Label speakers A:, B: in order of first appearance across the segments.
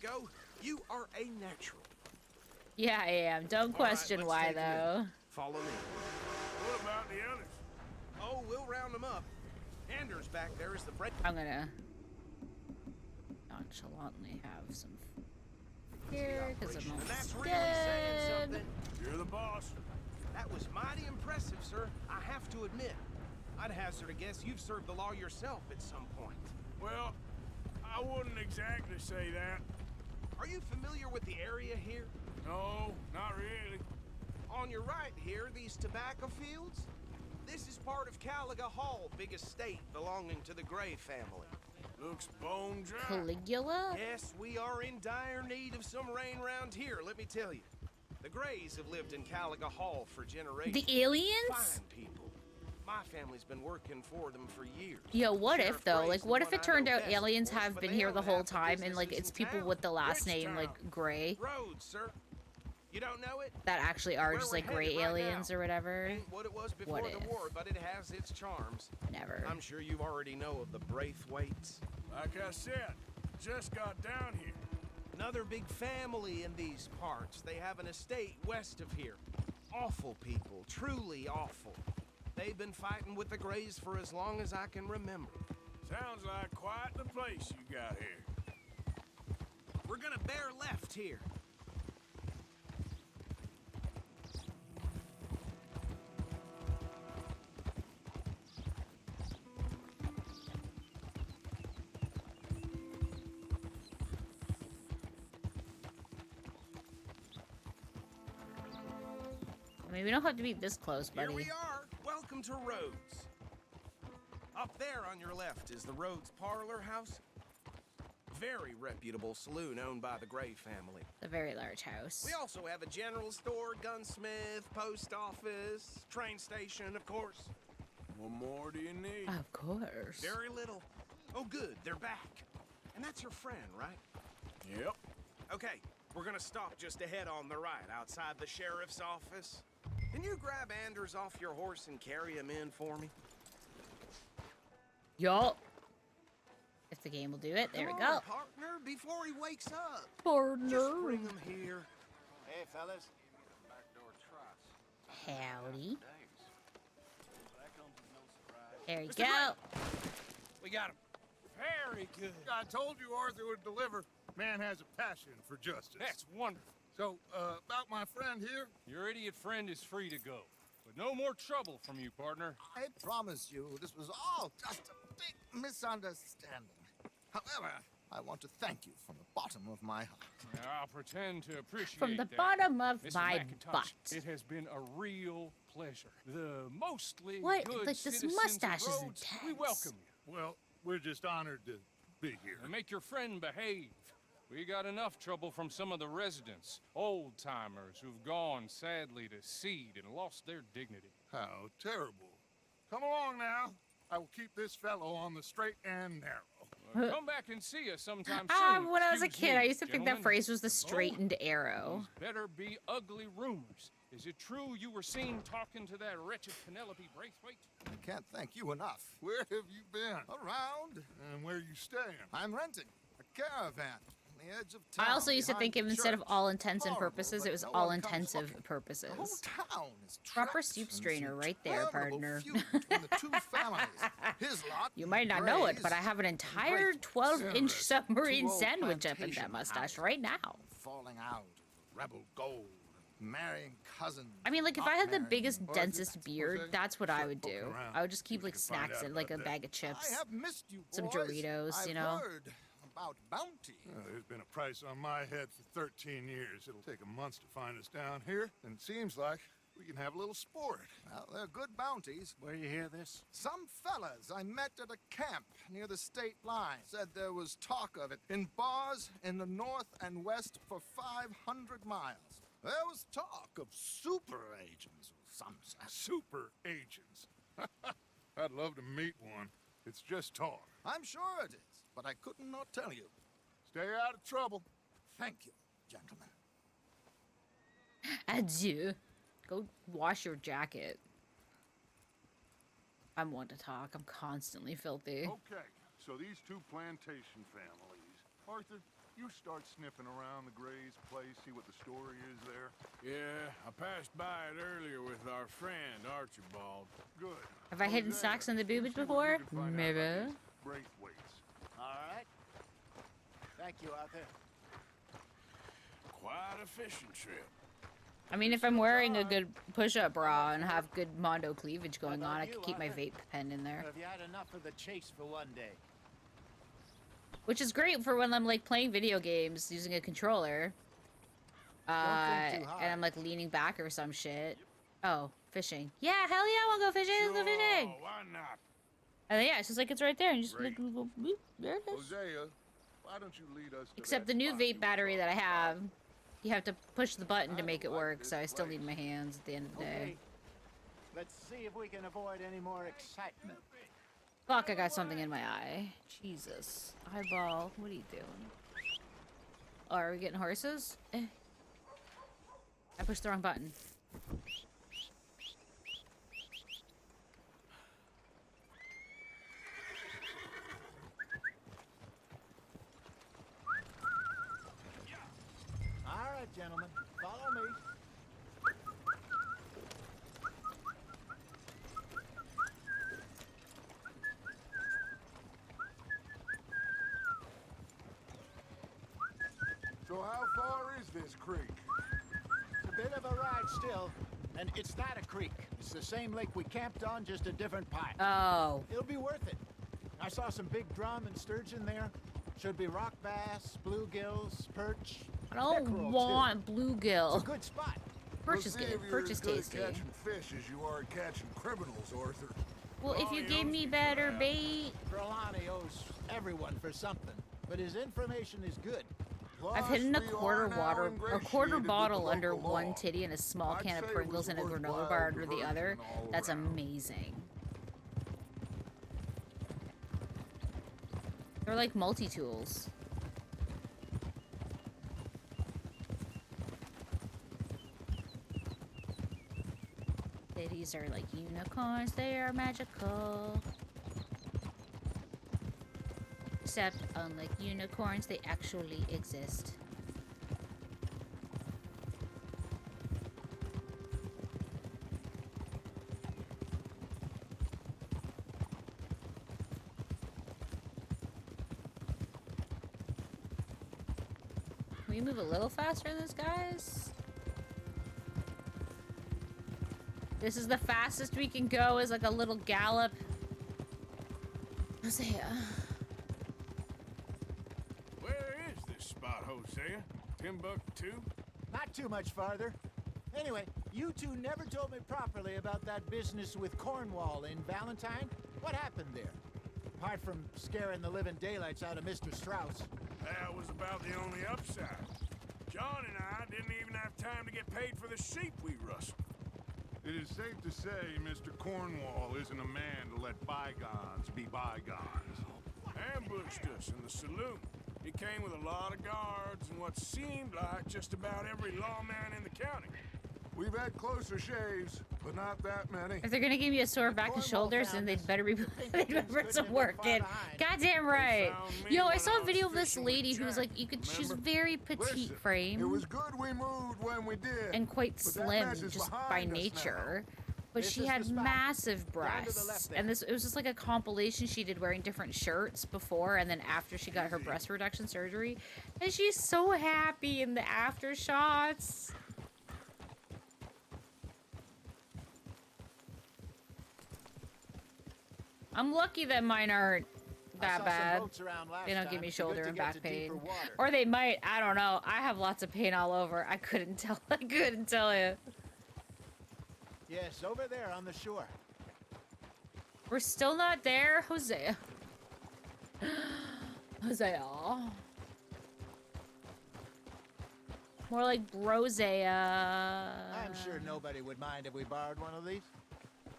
A: you go. You are a natural.
B: Yeah, I am. Don't question why, though.
A: Follow me.
C: What about the others?
A: Oh, we'll round them up. Anders back there is the break.
B: I'm gonna nonchalantly have some here because I'm almost
A: That's really
B: dead.
A: saying something.
C: You're the boss.
A: That was mighty impressive, sir. I have to admit. I'd hazard a guess you've served the law yourself at some point.
C: Well, I wouldn't exactly say that.
A: Are you familiar with the area here?
C: No, not really.
A: On your right here, these tobacco fields? This is part of Caliga Hall, big estate belonging to the Gray family.
C: Looks bone dry.
B: Caligula?
A: Yes, we are in dire need of some rain round here, let me tell you. The Grays have lived in Caliga Hall for generations.
B: The aliens?
A: Fine people. My family's been working for them for years.
B: Yo, what
A: Sheriff
B: if though?
A: Gray's
B: Like,
A: the
B: what if
A: one
B: it
A: I
B: turned
A: know
B: out
A: best,
B: aliens
A: of course,
B: have
A: but
B: been
A: they
B: here
A: own
B: the whole
A: half
B: time and like
A: businesses
B: it's
A: in
B: people
A: town.
B: with the last
C: Which
B: name
C: town?
B: like Gray
A: Roads, sir. You don't know it?
B: that actually are
A: Where
B: just
A: we're
B: like gray
A: headed right
B: aliens
A: now.
B: or whatever?
A: Ain't what it was before
B: What
A: the
B: if?
A: war, but it has its charms.
B: Never.
A: I'm sure you already know of the Braithwaites.
C: Like I said, just got down here.
A: Another big family in these parts. They have an estate west of here. Awful people, truly awful. They've been fighting with the Grays for as long as I can remember.
C: Sounds like quite the place you got here.
A: We're gonna bear left here.
B: I mean, we don't have to be this close, buddy.
A: Here we are. Welcome to Rhodes. Up there on your left is the Rhodes Parlor House. Very reputable saloon owned by the Gray family.
B: A very large house.
A: We also have a general store, gunsmith, post office, train station, of course.
C: What more do you need?
B: Of course.
A: Very little. Oh, good, they're back. And that's your friend, right?
C: Yep.
A: Okay, we're gonna stop just ahead on the right, outside the sheriff's office. Can you grab Anders off your horse and carry him in for me?
B: Yup. If the game will do it, there we
A: Come
B: go.
A: on, partner, before he wakes up. Just
B: Partner.
A: bring him here.
D: Hey, fellas.
B: Howdy. There you
A: Mr.
B: go.
A: We got him.
E: Very good.
C: I told you Arthur would deliver. Man has a passion for justice.
E: That's wonderful.
C: So, about my friend here,
E: Your idiot friend is free to go. But no more trouble from you, partner.
D: I promise you, this was all just a big misunderstanding. However, I want to thank you from the bottom of my heart.
E: Now, I'll pretend to appreciate
B: From the
E: that.
B: bottom of
E: Mr.
B: my
E: McIntosh,
B: butt.
E: It has been a real pleasure. The mostly
B: What?
E: good
B: Like, this
E: citizens
B: mustache
E: of
B: is
E: Rhodes, we
B: intense.
E: welcome you.
C: well, we're just honored to be here.
E: And make your friend behave. We got enough trouble from some of the residents, old-timers who've gone, sadly, to seed and lost their dignity.
C: How terrible. Come along now. I will keep this fellow on the straight and narrow.
E: Come back and see us sometime
B: Ah,
E: soon.
B: when I was a
E: Excuse
B: kid,
E: me,
B: I used to think that
E: gentlemen.
B: phrase was the straightened arrow.
E: These better be ugly rumors. Is it true you were seen talking to that wretched Penelope Braithwaite?
D: I can't thank you enough.
C: Where have you been?
D: Around,
C: And where you staying?
D: I'm renting a caravan on the edge of town.
B: I also used to think
D: behind the
B: instead of
D: church.
B: all intents and
D: Horrible,
B: purposes,
D: but
B: it was
D: no
B: all
D: one comes
B: intensive
D: looking.
B: purposes.
D: The whole town is
B: Proper
D: trapped
B: soup
D: in
B: strainer
D: some
B: right there,
D: interminable
B: partner.
D: feud between the two families. His lot,
B: You might not know it,
D: Gray's,
B: but I have an
D: and
B: entire
D: Braithwaite's.
B: 12-inch submarine
D: Two old
B: sandwich up in that
D: plantation
B: mustache
D: houses.
B: right now.
D: Falling out, rebel gold, marrying cousins.
B: I mean, like, if
D: not
B: I had the
D: marrying
B: biggest,
D: brothers.
B: densest beard,
C: Jose,
B: that's what I
C: start
B: would do.
C: poking around.
B: I would just keep,
C: See what
B: like,
C: you can find
B: snacks
C: out
B: and, like, a
C: about that.
B: bag of chips.
D: I have missed you,
B: Some
D: boys.
B: Doritos,
D: I've
B: you know?
D: heard about bounty.
C: There's been a price on my head for 13 years. It'll take a month to find us down here, and it seems like we can have a little sport.
D: Well, they're good bounties.
F: Where you hear this?
D: Some fellas I met at a camp near the state line said there was talk of it in bars in the north and west for 500 miles. There was talk of super agents, some said.
C: Super agents. I'd love to meet one. It's just talk.
D: I'm sure it is, but I couldn't not tell you.
C: Stay out of trouble.
D: Thank you, gentlemen.
B: Adieu. Go wash your jacket. I'm one to talk. I'm constantly filthy.
C: Okay, so these two plantation families, Arthur, you start sniffing around the Gray's place, see what the story is there.
F: Yeah, I passed by it earlier with our friend, Archibald.
C: Good.
B: Have I hidden
C: Hosea,
B: socks in the boobage
C: see what
B: before?
C: you can find out
B: Maybe.
C: about these Braithwaites.
G: All right. Thank you, Arthur.
F: Quite a fishing trip.
B: I mean, if I'm wearing a good push-up bra and have good mondo cleavage going on, I could keep my vape pen in there.
G: Have you had enough of the chase for one day?
B: Which is great for when I'm, like, playing video games using a controller.
G: think too hard.
B: And I'm, like, leaning back or some shit. Oh, fishing. Yeah, hell yeah, I wanna go fishing. Let's go fishing.
F: Oh, why not?
B: And then, yeah, it's just like it's right there. And you just,
C: Great.
B: like, go, boop, there it is.
C: Hosea, why don't you lead us to
B: Except
C: that
B: the new
C: spot you
B: vape
C: were
B: battery that I
C: talking
B: have,
C: about?
B: you have to push the button to
C: I
B: make it
C: like
B: work,
C: this
B: so I still need
C: place.
B: my hands at the end of the day.
G: Okay. Let's see if we can avoid any more excitement.
B: Fuck, I got something in my eye. Jesus. Eyeball, what are you doing? Oh, are we getting horses? Eh. I pushed the wrong button.
G: All right, gentlemen, follow me.
C: So how far is this creek?
G: It's a bit of a ride still, and it's not a creek. It's the same lake we camped on, just a different pipe.
B: Oh.
G: It'll be worth it. I saw some big drum and sturgeon there. Should be rock bass, bluegills, perch.
B: I don't
G: pickerel, too.
B: want
G: It's
B: bluegill.
G: a good spot.
B: Perch
C: We'll
B: is
C: see
B: good.
C: if you're
B: Perch
C: as
B: is
C: good
B: tasty.
C: at catching fish as you are at catching criminals, Arthur.
B: Well, if
F: Oh,
B: you
F: he
B: gave
F: owes
B: me
F: me for
B: better
F: that.
B: bait,
G: Trelawney owes everyone for something, but his information is good.
B: I've
C: Plus,
B: hidden a
C: we
B: quarter
C: are now
B: quarter
C: ingratiated with the
B: bottle under
C: local
B: one
C: law.
B: titty and a small
C: I'd
B: can of
C: say it
B: Pringles
C: was
B: and a granola
C: worthwhile
B: bar under the other.
C: diversion all
B: That's
C: around.
B: amazing. They're like multi-tools. Titties are like unicorns, they are magical. Except, unlike unicorns, they actually exist. Can we move a little faster than this, guys? This is the fastest we can go, is like a little gallop. Hosea.
F: Where is this spot, Hosea? Timbuktu?
G: Not too much farther. Anyway, you two never told me properly about that business with Cornwall in Valentine. What happened there? Apart from scaring the living daylights out of Mr. Strauss.
F: That was about the only upside. John and I didn't even have time to get paid for the sheep we rustled.
C: It is safe to say Mr. Cornwall isn't a man to let bygones be bygones.
F: Ambushed us in the saloon. He came with a lot of guards and what seemed like just about every lawman in the county.
C: We've had closer shaves, but not that many.
B: If they're gonna give me a sore back and
G: Cornwall
B: shoulders, then
G: found
B: they'd
G: us.
B: better be they'd better put some work in. Goddamn right.
F: found me
B: Yo, I
F: when
B: saw
F: I
B: a
F: was
B: video of this
F: fishing with
B: lady who was
F: Jack,
B: like, you could. She's
F: remember?
B: very petite
C: Listen,
B: frame
C: It was good we moved when we did.
B: and quite
C: but that
B: slim,
C: mess is
B: just by
C: behind us now.
B: nature. But
G: This
B: she
G: is the
B: had
G: spot.
B: massive
G: Down to the
B: breasts,
G: left there.
B: and it was just like a compilation she did wearing different shirts before and then after she got her breast reduction surgery, and she's so happy in the after shots. I'm lucky that mine aren't
G: I
B: that
G: saw some
B: bad.
G: boats around last
B: They don't give
G: time.
B: me
G: It's good
B: shoulder
G: to
B: and
G: get
B: back
G: to
B: pain.
G: deeper water.
B: Or they might, I don't know. I have lots of pain all over. I couldn't tell. I couldn't tell you.
G: Yes, over there on the shore.
B: We're still not there, Hosea. Hosea. More like Brosea.
G: I'm sure nobody would mind if we borrowed one of these.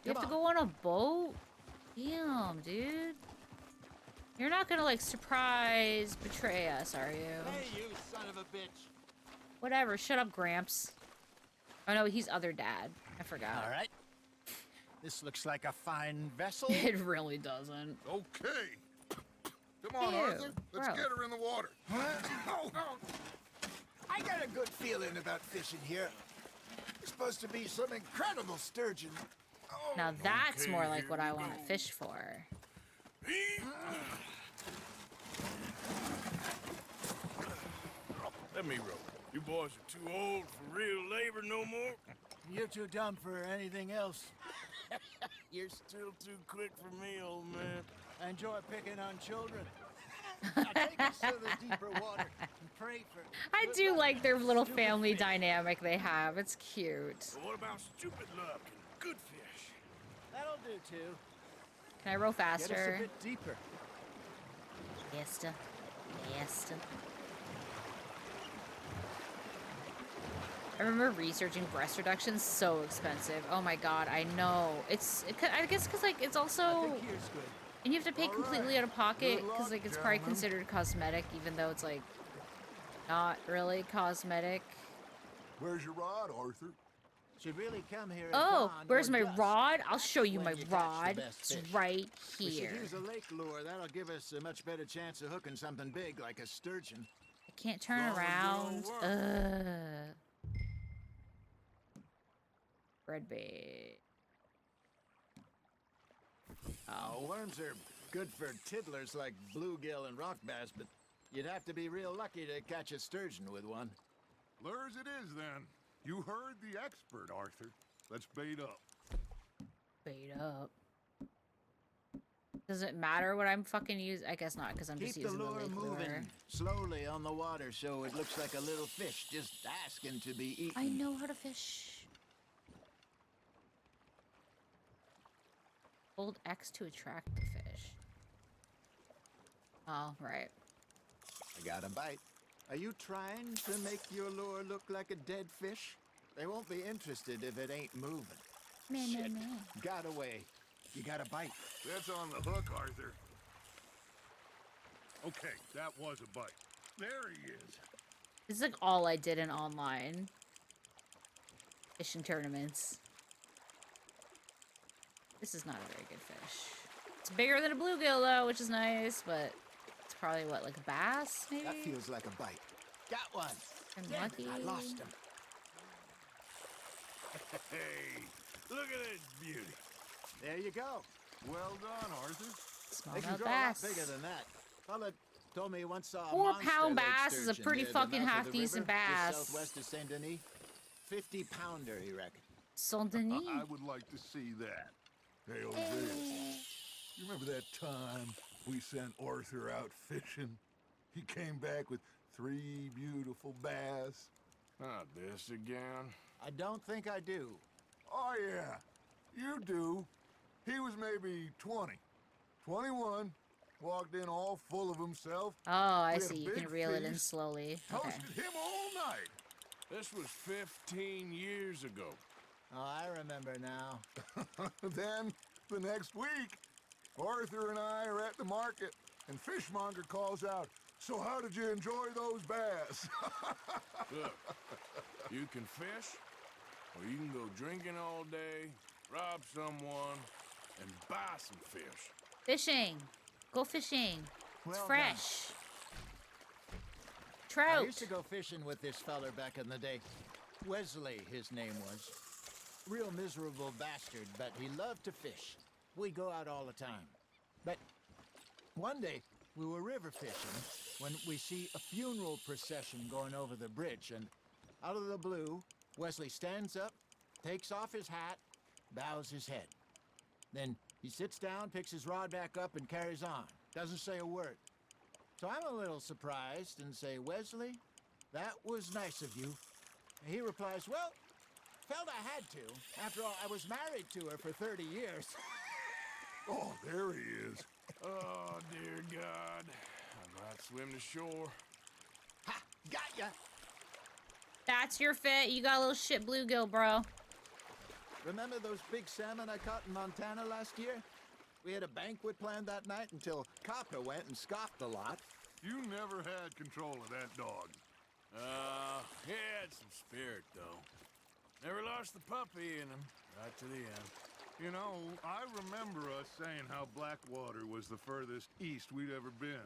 B: You have to go on a boat? Damn, dude. You're not gonna, like, surprise betray us, are you?
G: Hey, you son of a bitch.
B: Whatever, shut up, Gramps. Oh no, he's other dad. I forgot.
G: All right. This looks like a fine vessel.
B: It really doesn't.
C: Okay. Come on,
B: Ew,
C: Arthur. Let's
B: gross.
C: get her in the water.
G: I got a good feeling about fishing here. There's supposed to be some incredible sturgeon.
B: Now that's
F: Okay,
B: more like
F: here
B: what
F: we
B: I want to
F: go.
B: fish for.
F: Let me row. You boys are too old for real labor no more.
G: You're too dumb for anything else.
F: You're still too quick for me, old man.
G: I enjoy picking on children. Now take us to the deeper water and pray for.
B: I
G: good
B: do
G: luck
B: like their
G: and
B: little
G: stupid
B: family
G: fish.
B: dynamic they have. It's cute.
F: But what about stupid luck and good fish?
G: That'll do too.
B: Can I row
G: Get us a
B: faster?
G: bit deeper.
B: Yesta. Yesta. I remember researching breast reduction, so expensive. Oh my god, I know. I guess because like it's
G: I
B: also,
G: think here's good.
B: and you have to pay
C: All
B: completely
C: right.
B: out of pocket
C: Good luck,
B: because like it's probably
C: gentlemen.
B: considered cosmetic, even though it's like not really cosmetic.
C: Where's your rod, Arthur?
G: Should really come here. at
B: Oh,
G: dawn
B: where's
G: or
B: my
G: dusk.
B: rod? I'll
G: That's
B: show you
G: when
B: my
G: you catch the
B: rod.
G: best
B: It's
G: fish.
B: right
G: We should
B: here.
G: use a lake lure. That'll give us a much better chance of hooking something big like a sturgeon.
B: I can't turn
F: Long
B: around.
F: ago
B: Red bait.
G: Oh, worms are good for tiddlers like bluegill and rock bass, but you'd have to be real lucky to catch a sturgeon with one.
C: Lures it is, then. You heard the expert, Arthur. Let's bait up.
B: Bait up. Does it matter what I'm fucking using? I guess not, because I'm just
G: Keep the
B: using the
G: lure
B: lake
G: moving
B: lure.
G: slowly on the water so it looks like a little fish just asking to be eaten.
B: I know how to fish. Hold X to attract the fish. Oh, right.
G: I got a bite. Are you trying to make your lure look like a dead fish? They won't be interested if it ain't moving.
B: Man,
G: Shit.
B: man, man.
G: Got away. You got a bite.
C: That's on the hook, Arthur. Okay, that was a bite. There he is.
B: This is like all I did in online fishing tournaments. This is not a very good fish. It's bigger than a bluegill though, which is nice, but it's probably what, like a bass, maybe?
G: That feels like a bite. Got one.
B: I'm
G: Damn it,
B: lucky.
G: I lost him.
F: Hey, look at this beauty.
G: There you go.
C: Well done, Arthur.
B: Smallmouth
G: They can grow
B: bass.
G: a lot bigger than that. Fella told me he once saw a
B: 4-pound
G: monster lake
B: bass is a
G: sturgeon
B: pretty
G: near the
B: fucking
G: mouth of the
B: half-decent
G: river, just
B: bass.
G: southwest of Saint Denis. 50-pounder, he reckoned.
B: Saint Denis.
C: I would like to see that. Hey, Jose. You remember that time we sent Arthur out fishing? He came back with 3 beautiful bass.
F: Not this again.
G: I don't think I do.
C: Oh, yeah. You do. He was maybe 20. 21. Walked in all full of himself.
B: Oh, I
C: We had a
B: see. You can
C: big
B: reel it in
C: feast.
B: slowly. Okay.
C: Toasted him all night.
F: This was 15 years ago.
G: Oh, I remember now.
C: Then, the next week, Arthur and I are at the market, and Fishmonger calls out, "So how did you enjoy those bass?"
F: Look, you can fish, or you can go drinking all day, rob someone, and buy some fish.
B: Fishing. Go fishing. It's
G: Well
B: fresh.
G: I
B: Trout.
G: used to go fishing with this feller back in the day. Wesley, his name was. Real miserable bastard, but he loved to fish. We'd go out all the time. But one day, we were river fishing when we see a funeral procession going over the bridge, and out of the blue, Wesley stands up, takes off his hat, bows his head. Then he sits down, picks his rod back up, and carries on. Doesn't say a word. So I'm a little surprised and say, "Wesley, that was nice of you." And he replies, "Well, felt I had to. After all, I was married to her for 30 years.
C: Oh, there he is.
F: Oh, dear God. I might swim to shore.
G: Ha! Got ya!
B: That's your fit. You got a little shit bluegill, bro.
G: Remember those big salmon I caught in Montana last year? We had a banquet planned that night until Copper went and scoffed a lot.
C: You never had control of that dog.
F: He had some spirit, though. Never lost the puppy in him, right to the end.
C: You know, I remember us saying how Blackwater was the furthest east we'd ever been,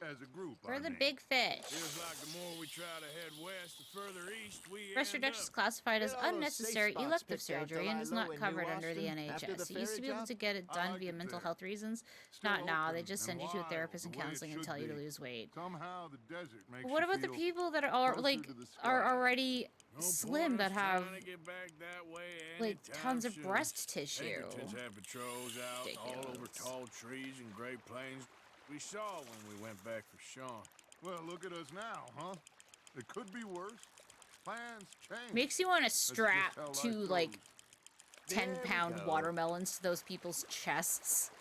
C: as a group.
B: We're the
C: mean.
B: big fish.
F: Feels like the more we try to head west, the further east we
B: Breast
F: end
B: reduction is
F: up.
B: classified as
G: Get all those
B: unnecessary
G: safe spots
B: elective
G: picked out
B: surgery
G: to
B: and
G: lie
B: is
G: low
B: not
G: in
B: covered
G: New
B: under the
G: Austin after
B: NHS.
G: the
B: You used to be
G: ferry
B: able
G: job?
B: to get it
C: I
B: done
C: like
B: via
C: it
B: mental
C: there.
B: health reasons.
C: Still
B: Not now. They
C: open
B: just
C: and
B: send you to a
C: wild,
B: therapist and
C: the way it
B: counseling and
C: should
B: tell you to
C: be.
B: lose weight.
C: Somehow the desert makes
B: What
C: you
B: about the
C: feel
B: people that are
C: closer
B: like
C: to the
B: are
C: sky.
B: already
F: No
B: slim
F: point
B: that
F: us
B: have
F: trying to get back that way
B: like
F: anytime
B: tons of
F: soon.
B: breast tissue?
F: Pinkertons have patrols out all over
B: Ridiculous.
F: tall trees and Great Plains. We saw when we went back for Sean.
C: Well, look at us now, huh? It could be worse. Plans change.
B: Makes you want to
C: just
B: strap
C: how life
B: 2
C: goes.
B: like
G: There we
B: 10-pound
G: go.
B: watermelons to those people's chests.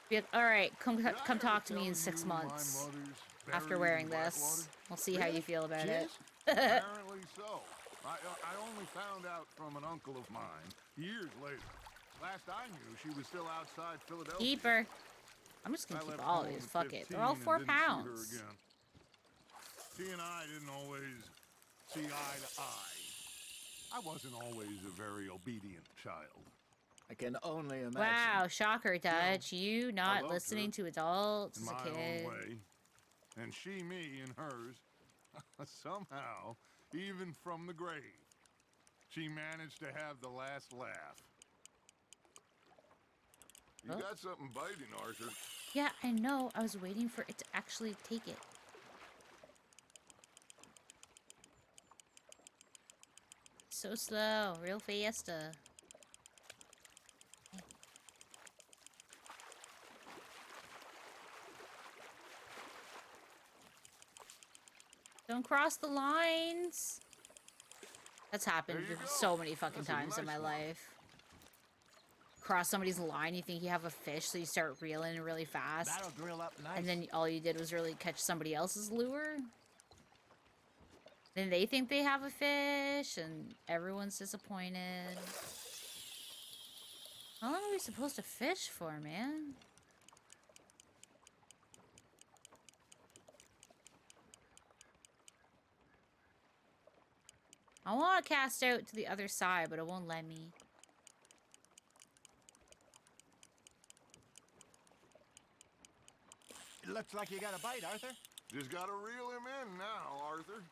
B: Be like, all right, come
C: Did I
B: come
C: ever
B: talk to me
C: tell
B: in 6
C: you my
B: months
C: mother's
B: after
C: buried
B: wearing
C: in
B: this.
C: Blackwater?
B: We'll see how you
G: Really?
B: feel about
G: She
B: it.
G: is?
C: Apparently so. I only found out from an uncle of mine years later. Last I knew, she was still outside Philadelphia.
B: Keep her. I'm just gonna
C: I
B: keep
C: left
B: all of
C: home
B: these.
C: at
B: Fuck it.
C: 15
B: They're all
C: and
B: 4
C: didn't see her
B: pounds.
C: again. She and I didn't always see eye to eye. I wasn't always a very obedient child.
G: I can only imagine.
B: Wow, shocker, Dutch. You not
C: loved
B: listening
C: her
B: to adults
C: In
B: as a
C: my
B: kid.
C: own way. And she me in hers. Somehow, even from the grave, she managed to have the last laugh. You
B: Oh.
C: got something biting, Arthur.
B: Yeah, I know. I was waiting for it to actually take it. So slow, real fiesta. Don't cross the lines. That's happened
C: There you go.
B: so many fucking
C: That's a
B: times in
C: nice
B: my
C: one.
B: life. Cross somebody's line, you think you have a fish, so you start reeling really fast.
G: That'll grill up nice.
B: And then all you did was really catch somebody else's lure. Then they think they have a fish, and everyone's disappointed. How long are we supposed to fish for, man? I want to cast out to the other side, but it won't let me.
G: It looks like you got a bite, Arthur.
C: Just gotta reel him in now, Arthur.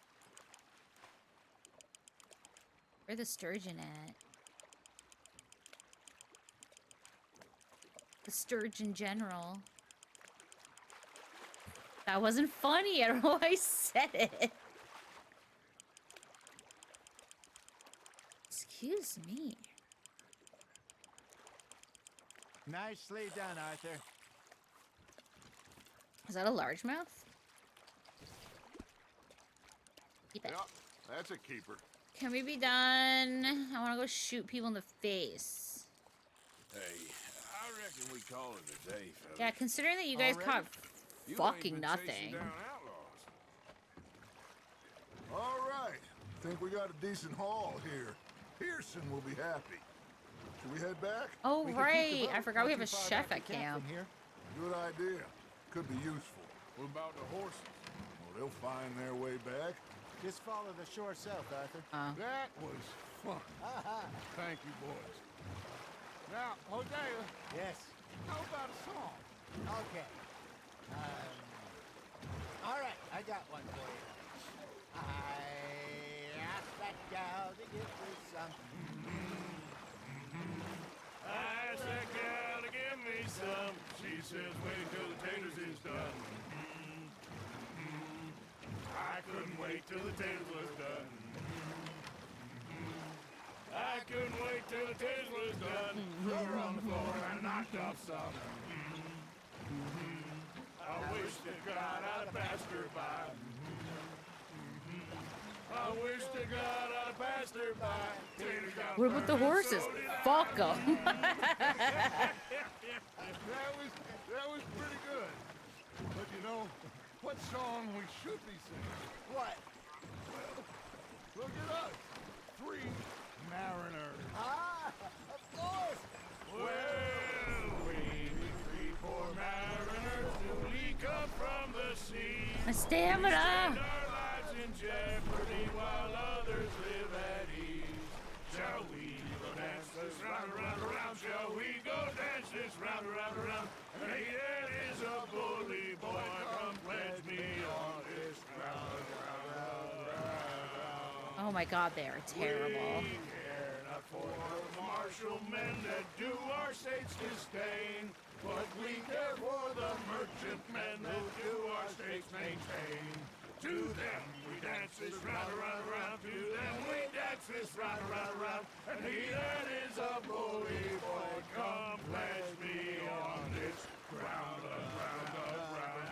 B: Where's the sturgeon at? The sturgeon general. That wasn't funny. I don't know why I said it. Excuse me.
G: Nicely done, Arthur.
B: Is that a largemouth? Keep it.
C: Yeah, that's a keeper.
B: Can we be done? I want to go shoot people in the face.
F: Hey, I reckon we call it a day, fellas.
B: Yeah, considering that you guys
G: Already?
B: caught
F: You ain't
B: fucking
F: been
B: nothing.
F: chasing down outlaws.
C: All right. Think we got a decent haul here. Pearson will be happy. Should we head back?
B: Oh,
G: We can keep the
B: right.
G: boat
B: I forgot
G: not
B: we have
G: too
B: a
G: far
B: chef
G: back
B: at
G: to
B: camp.
G: from here.
C: Good idea. Could be useful.
F: What about the horses?
C: Well, they'll find their way back.
G: Just follow the shore south, Arthur.
C: That was fun. Thank you, boys. Now, Hosea,
G: Yes.
C: how about a song?
G: Okay. All right, I got one for you. I asked that gal to give me some.
F: I asked that gal to give me some. She says, wait till the taters is done. I couldn't wait till the taters was done. I couldn't wait till the taters was done. Threw her on the floor and knocked off some. I wish to God I'd have passed her by. I wish to God I'd have passed her by. Taters got
B: What about the
F: burned,
B: horses?
F: so did I.
B: Fuck them.
C: That was pretty good. But you know, what song we should be singing?
G: What?
C: Look at us. 3 mariners.
G: Ah, of course.
F: Well, we three poor mariners newly come from the sea.
B: My
F: Spend
B: stamina.
F: our lives in jeopardy while others live at ease. Shall we go dance this round, around, around? Shall we go
B: my god, they are terrible.
F: We care not for the martial men that do our state's disdain, but we care for the merchant men that do our state's maintain. To them we dance this round, around, around. To them we dance this round, around, around. And he that is a bully boy, come pledge me on this ground, ground, ground, ground, ground,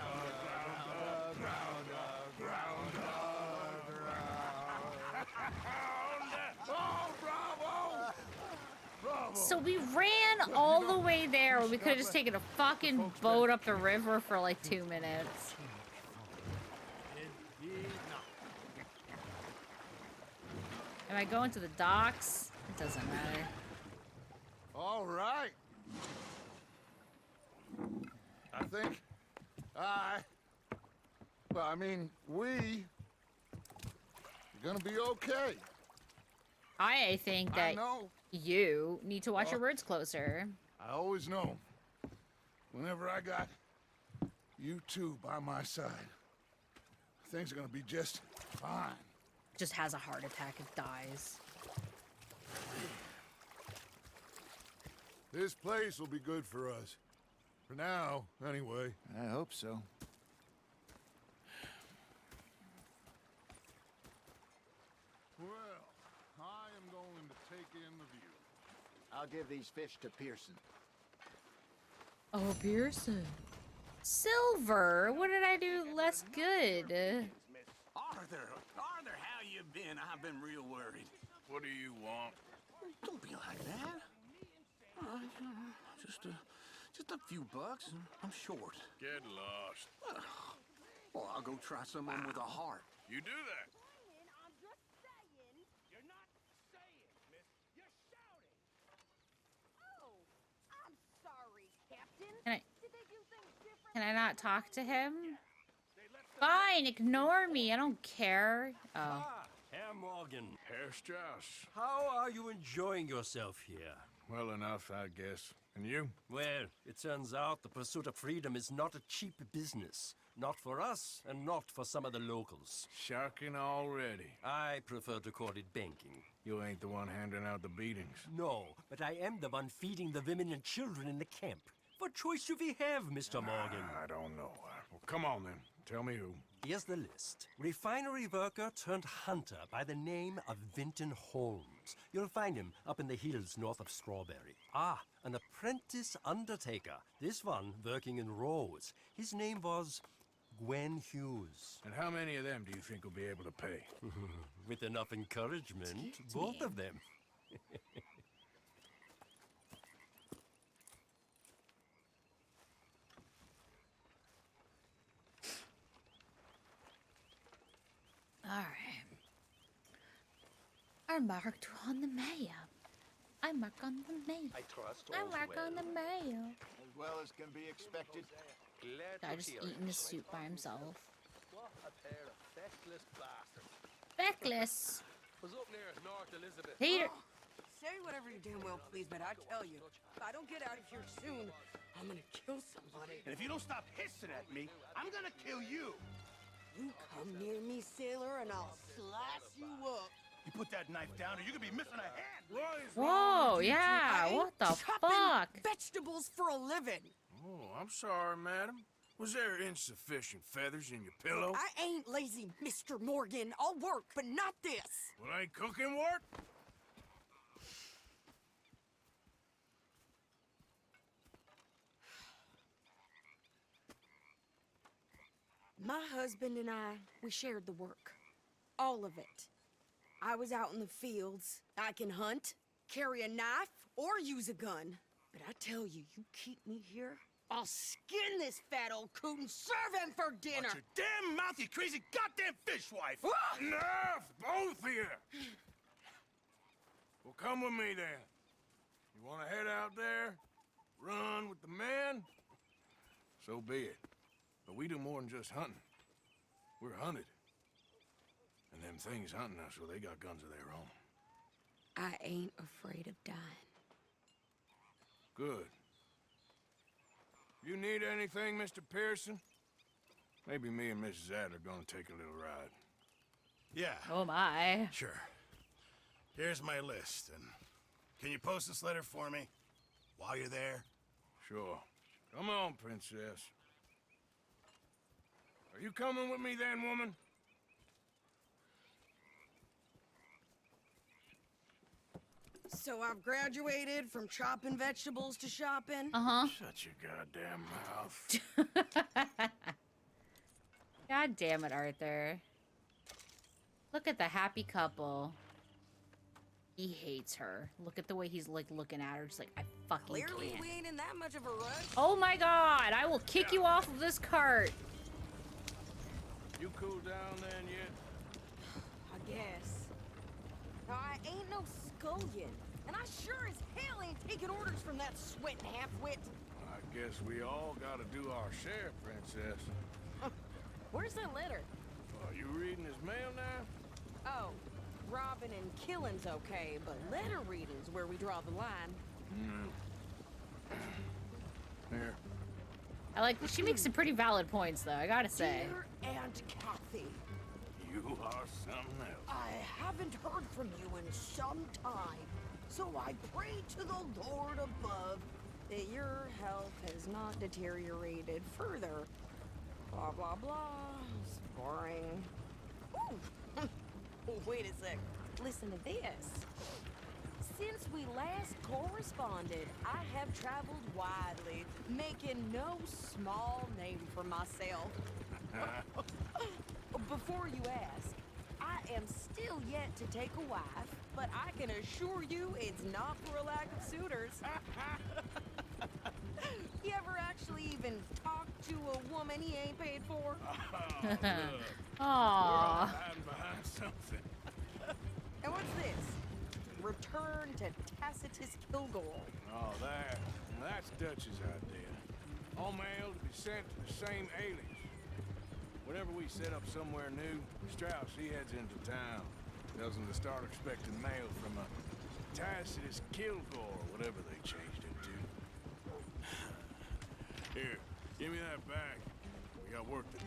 F: ground, ground. Oh, bravo! Bravo!
B: So we ran all the way there. We could have just taken a fucking boat up the river for like 2 minutes. Am I going to the docks? It doesn't matter.
C: All right. I think we are gonna be okay.
B: I think
C: I
B: that
C: know.
B: you need to watch your words closer.
C: I always know. Whenever I got you two by my side, things are gonna be just fine.
B: Just has a heart attack and dies.
C: This place will be good for us. For now, anyway.
D: I hope so.
C: Well, I am going to take in the view.
G: I'll give these fish to Pearson.
B: Oh, Pearson. Silver, what did I do less good?
H: Arthur, how you been? I've been real worried.
F: What do you want?
H: Don't be like that. Just a few bucks, and I'm short.
F: Get lost.
H: Well, I'll go try someone with a heart.
F: You do that.
A: I'm just saying. You're not saying, miss. You're shouting.
I: Oh, I'm sorry, Captain.
B: Can I,
I: Did they do things different?
B: can I not talk to him? Fine, ignore me. I don't care. Oh.
J: Ah, Herr Morgan.
F: Herr Strauss.
J: How are you enjoying yourself here?
F: Well enough, I guess. And you?
J: Well, it turns out the pursuit of freedom is not a cheap business. Not for us, and not for some of the locals.
F: Shocking already.
J: I prefer to call it banking.
F: You ain't the one handing out the beatings.
J: No, but I am the one feeding the women and children in the camp. What choice do we have, Mr. Morgan?
F: I don't know. Well, come on then. Tell me who.
J: Here's the list. Refinery worker turned hunter by the name of Vinton Holmes. You'll find him up in the hills north of Strawberry. Ah, an apprentice undertaker. This one working in Rose. His name was Gwen Hughes.
F: And how many of them do you think will be able to pay?
J: With enough encouragement, both of them.
B: Alright. I marked on the mail. I mark on the mail.
K: I trust
B: I
K: all's
B: mark
K: well.
B: on the mail.
G: As well as can be expected.
K: Glad
B: Guy
K: to
B: just
K: hear
B: eating
K: it.
B: his soup by himself.
K: What a pair of feckless bastards.
B: Feckless.
K: Was up near North Elizabeth.
B: Peter.
L: Say whatever you damn well please, but I tell you, if I don't get out of here soon, I'm gonna kill somebody.
H: And if you don't stop hissing at me, I'm gonna kill you.
L: You come near me, sailor, and I'll slice you up.
H: You put that knife down, or you're gonna be missing a hand.
B: Whoa, yeah.
L: I
B: What
L: ain't
B: the
L: chopping
B: fuck?
L: vegetables for a living.
F: Oh, I'm sorry, madam. Was there insufficient feathers in your pillow?
L: I ain't lazy, Mr. Morgan. I'll work, but not this.
F: Well, ain't cooking work?
L: My husband and I, we shared the work. All of it. I was out in the fields. I can hunt, carry a knife, or use a gun. But I tell you, you keep me here, I'll skin this fat old coot and serve him for dinner.
H: Watch your damn mouth, you crazy goddamn fishwife!
F: Enough, both of you! Well, come with me then. You want to head out there? Run with the men? So be it. But we do more than just hunting. We're hunted. And them things hunting us, well, they got guns of their own.
L: I ain't afraid of dying.
F: Good. You need anything, Mr. Pearson? Maybe me and Mrs. Adler are gonna take a little ride.
E: Yeah,
B: Oh my.
E: sure.
F: Here's my list, and can you post this letter for me while you're there? Sure. Come on, princess. Are you coming with me then, woman?
L: So I've graduated from chopping vegetables to shopping.
B: Uh-huh.
F: Shut your goddamn mouth.
B: God damn it, Arthur. Look at the happy couple. He hates her. Look at the way he's like looking at her. Just like, I fucking
L: Clearly,
B: can't.
L: we ain't in that much of a rush.
B: Oh my god! I will kick you off of this cart.
F: You cooled down then yet?
L: I guess. Now, I ain't no scullion, and I sure as hell ain't taking orders from that sweating half-wit.
F: I guess we all gotta do our share, princess.
L: Where's that letter?
F: Are you reading his mail now?
L: Oh, robbing and killing's okay, but letter reading's where we draw the line.
F: Here.
B: I like, she makes some pretty valid points, though, I gotta say.
L: Dear Aunt Kathy,
F: You are something else.
L: I haven't heard from you in some time, so I pray to the Lord above that your health has not deteriorated further. Blah, blah, blah. It's boring. Ooh! Wait a sec. Listen to this. Since we last corresponded, I have traveled widely, making no small name for myself. Before you ask, I am still yet to take a wife, but I can assure you it's not for a lack of suitors. You ever actually even talk to a woman he ain't paid for?
B: Aww.
F: Hiding behind something.
L: And what's this? Return to Tacitus Kilgore.
F: Oh, that's Dutch's idea. All mail to be sent to the same alias. Whenever we set up somewhere new, Strauss, he heads into town. Tells them to start expecting mail from a Tacitus Kilgore, whatever they changed it to. Here, give me that back. We got work to do.